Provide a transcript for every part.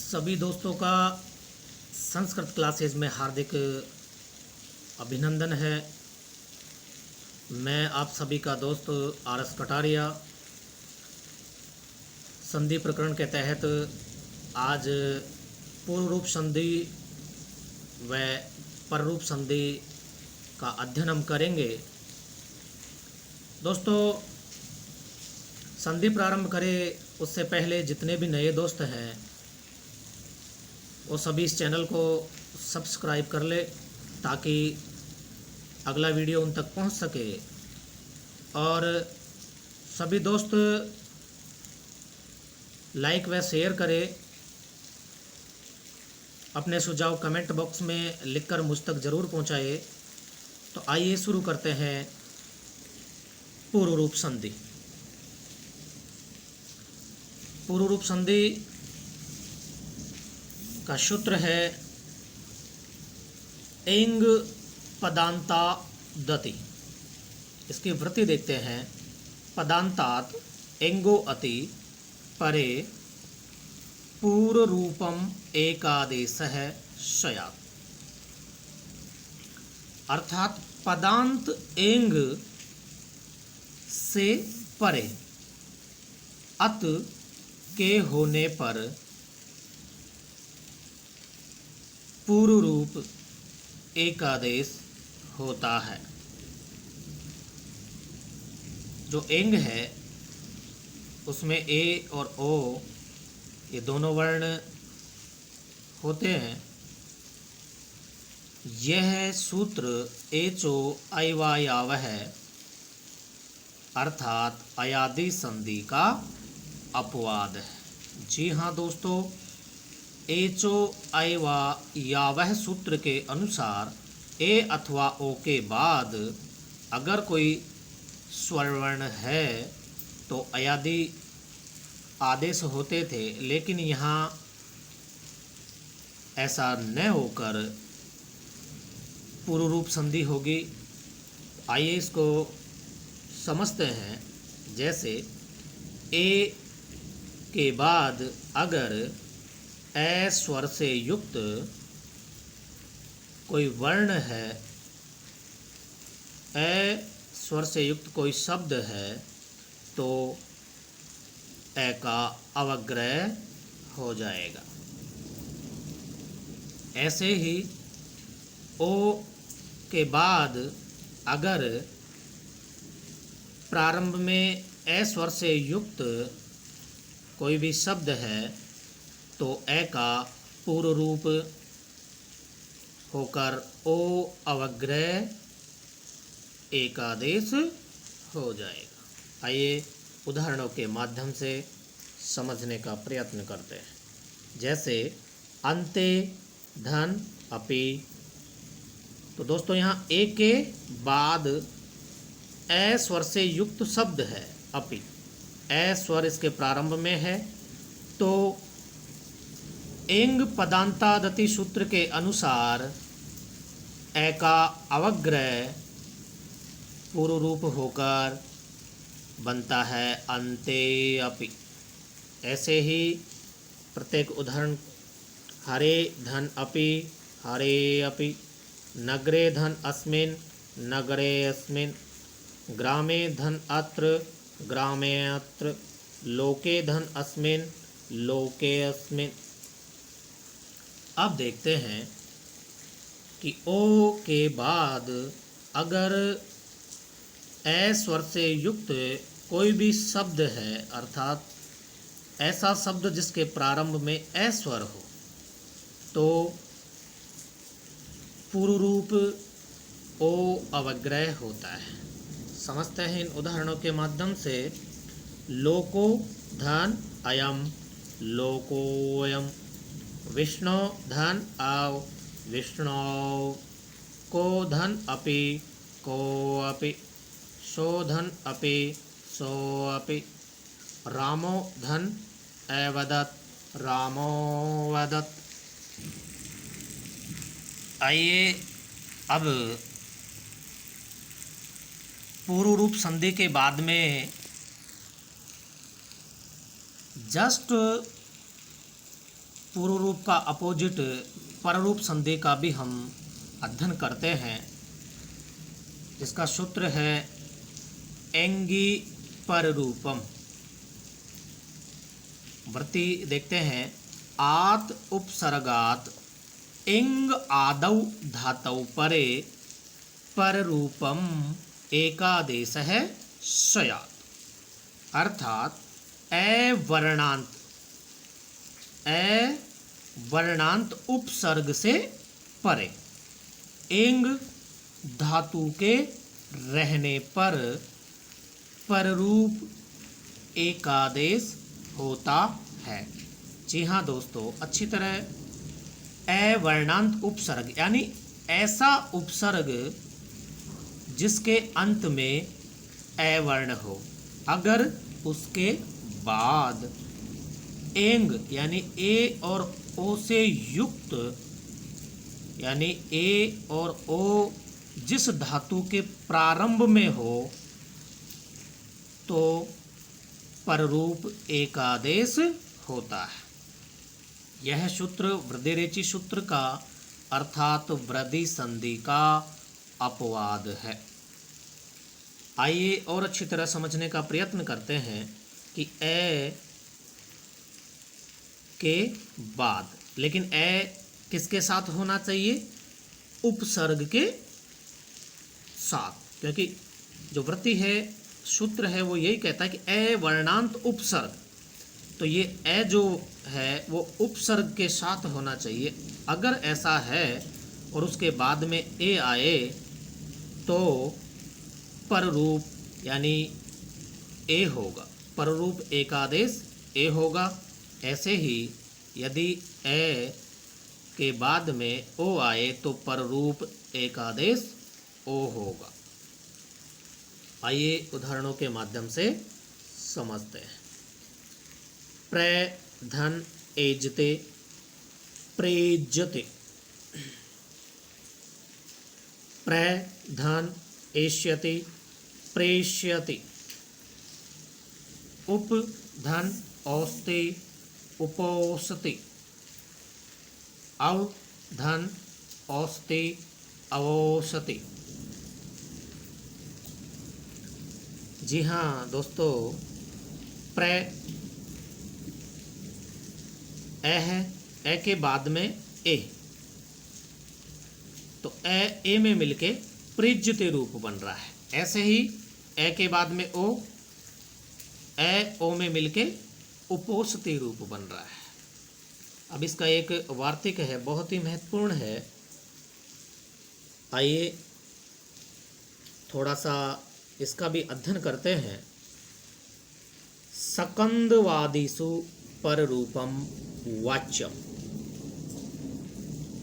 सभी दोस्तों का संस्कृत क्लासेज में हार्दिक अभिनंदन है। मैं आप सभी का दोस्त आर.एस. कटारिया। संधि प्रकरण के तहत आज पूर्व रूप संधि व पररूप संधि का अध्ययन हम करेंगे। दोस्तों, संधि प्रारंभ करें उससे पहले जितने भी नए दोस्त हैं वो सभी इस चैनल को सब्सक्राइब कर ले ताकि अगला वीडियो उन तक पहुंच सके। और सभी दोस्त लाइक व शेयर करें। अपने सुझाव कमेंट बॉक्स में लिखकर मुझ तक ज़रूर पहुंचाए। तो आइए शुरू करते हैं पूर्व रूप संधि। पूर्व रूप संधि का सूत्र है एंग पदांता दति। इसकी वृत्ति देखते हैं। पदांतात एंगो अति परे पूर्व रूपम एकादेशः स्यात्। अर्थात पदांत एंग से परे अत के होने पर पूर्व रूप एकादेश होता है। जो एंग है उसमें ए और ओ ये दोनों वर्ण होते हैं। यह सूत्र एचो अयवायावः अर्थात अयादि संधि का अपवाद है। जी हाँ दोस्तों, एचो अयवायावः सूत्र के अनुसार ए अथवा ओ के बाद अगर कोई स्वरवर्ण है तो अयादि आदेश होते थे, लेकिन यहाँ ऐसा न होकर पूर्व रूप संधि होगी। आइए इसको समझते हैं। जैसे ए के बाद अगर ए स्वर से युक्त कोई वर्ण है, ए स्वर से युक्त कोई शब्द है तो ए का अवग्रह हो जाएगा। ऐसे ही ओ के बाद अगर प्रारंभ में ए स्वर से युक्त कोई भी शब्द है तो ए का पूर्व रूप होकर ओ अवग्रह एकादेश हो जाएगा। आइए उदाहरणों के माध्यम से समझने का प्रयत्न करते हैं। जैसे अन्ते धन अपि। तो दोस्तों यहाँ ए के बाद ए स्वर से युक्त शब्द है अपि। ए स्वर इसके प्रारंभ में है तो एंग पदांतादति सूत्र के अनुसार ए का अवग्रह पूर्व रूप होकर बनता है अन्ते अपि। ऐसे ही प्रत्येक उदाहरण हरे धन अपि, हरे अपि। नगरे धन अस्मिन्, नगरे अस्मिन्। ग्रामे धन अत्र, ग्रामे अत्र। लोके धन अस्मिन्, लोके अस्मिन्। अब देखते हैं कि ओ के बाद अगर ए स्वर से युक्त कोई भी शब्द है, अर्थात ऐसा शब्द जिसके प्रारंभ में ए स्वर हो, तो पूर्व रूप ओ अवग्रह होता है। समझते हैं इन उदाहरणों के माध्यम से। लोको धन अयम, लोकोयम। विष्णु धन आव, विष्णु। को धन अपि, को अपि। सो धन अपि, सो अपि। रामो धन अवदत्, रामो वदत्। आइए अब पूर्व रूप संधि के बाद में जस्ट पूर्व रूप का अपोजिट पररूप संधि का भी हम अध्ययन करते हैं, जिसका सूत्र है एंगी पररूपम। वृत्ति देखते हैं, आत उपसर्गात इंग आदौ धातौ परे पररूपम एकादेश है स्यात्। अर्थात वर्णांत उपसर्ग से परे इंग धातु के रहने पर पररूप एकादेश होता है। जी हाँ दोस्तों, अच्छी तरह वर्णांत उपसर्ग यानी ऐसा उपसर्ग जिसके अंत में ए वर्ण हो, अगर उसके बाद एंग यानी ए और ओ से युक्त यानी ए और ओ जिस धातु के प्रारंभ में हो तो पररूप एकादेश होता है। यह सूत्र वृद्धिरेचि सूत्र का अर्थात वृद्धि संधि का अपवाद है। आइए और अच्छी तरह समझने का प्रयत्न करते हैं कि ए के बाद, लेकिन ए किसके साथ होना चाहिए? उपसर्ग के साथ, क्योंकि जो वृत्ति है सूत्र है वो यही कहता है कि ए वर्णांत उपसर्ग, तो ये ए जो है वो उपसर्ग के साथ होना चाहिए। अगर ऐसा है और उसके बाद में ए आए तो पररूप यानी ए होगा, पररूप एकादेश ए होगा। ऐसे ही यदि ए के बाद में ओ आए तो पररूप एकादेश ओ होगा। आइए उदाहरणों के माध्यम से समझते हैं। प्र धन एजते प्रेज्यते, प्र धन एष्यते प्रेष्यते, उप धन औस्ते उपोसते, अव धन औस्ते अवोसते। जी हाँ दोस्तों, प्र ए है, ए के बाद में ए, तो ए में मिलके प्रेज्यते रूप बन रहा है। ऐसे ही ए के बाद में ओ, ए ओ में मिलके उपोसते रूप बन रहा है। अब इसका एक वार्तिक है, बहुत ही महत्वपूर्ण है। आइए थोड़ा सा इसका भी अध्ययन करते हैं। सकंदवादिषु पररूपम वाच्यम,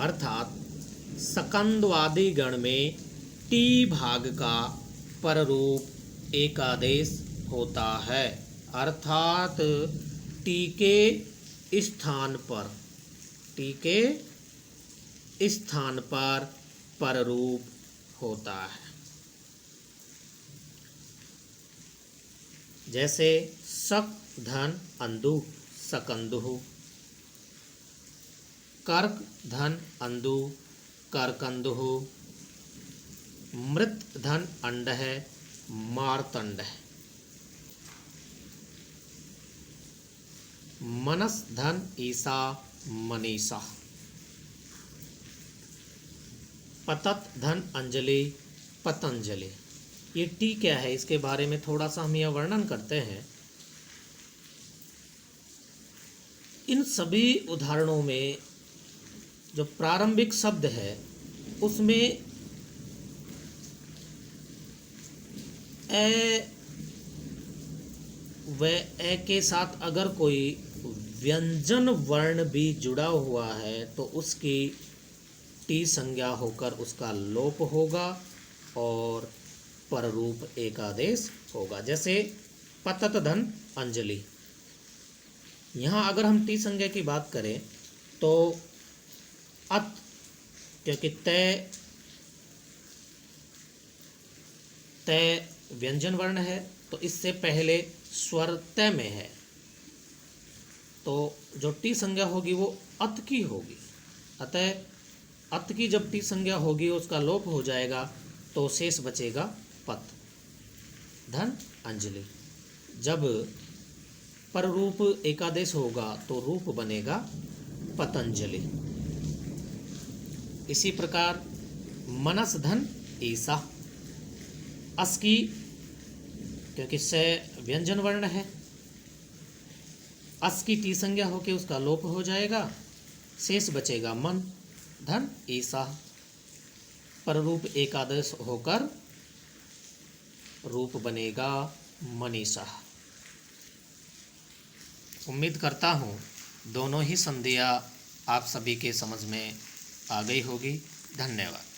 अर्थात सकंदवादी गण में टी भाग का पररूप एकादेश होता है, अर्थात टी के स्थान पर पररूप होता है। जैसे सक धन अंधु सकंदुः, कर्क धन अंधु करकंदुः, मृत धन अंड है मार्तंड है, मनस धन ईसा मनीषा, पतत धन अंजलि पतंजलि। ये टी क्या है, इसके बारे में थोड़ा सा हम यह वर्णन करते हैं। इन सभी उदाहरणों में जो प्रारंभिक शब्द है उसमें ए व ए के साथ अगर कोई व्यंजन वर्ण भी जुड़ा हुआ है तो उसकी टी संज्ञा होकर उसका लोप होगा और पररूप एकादेश होगा। जैसे पतत धन अंजलि, यहाँ अगर हम टी संज्ञा की बात करें तो अत, क्योंकि तय व्यंजन वर्ण है तो इससे पहले स्वर तय में है, तो जो टी संज्ञा होगी वो अत की होगी। अतः अत की जब टी संज्ञा होगी उसका लोप हो जाएगा तो शेष बचेगा पत। धन अंजलि। जब पररूप एकादेश होगा तो रूप बनेगा पतंजलि। इसी प्रकार मनस धन ईसा। अस की, क्योंकि से व्यंजन वर्ण है, अस की टी संज्ञा होकर उसका लोप हो जाएगा, शेष बचेगा मन। धन ईसा। पररूप एकादश होकर रूप बनेगा मनीषा। उम्मीद करता हूँ दोनों ही संधियाँ आप सभी के समझ में आ गई होगी। धन्यवाद।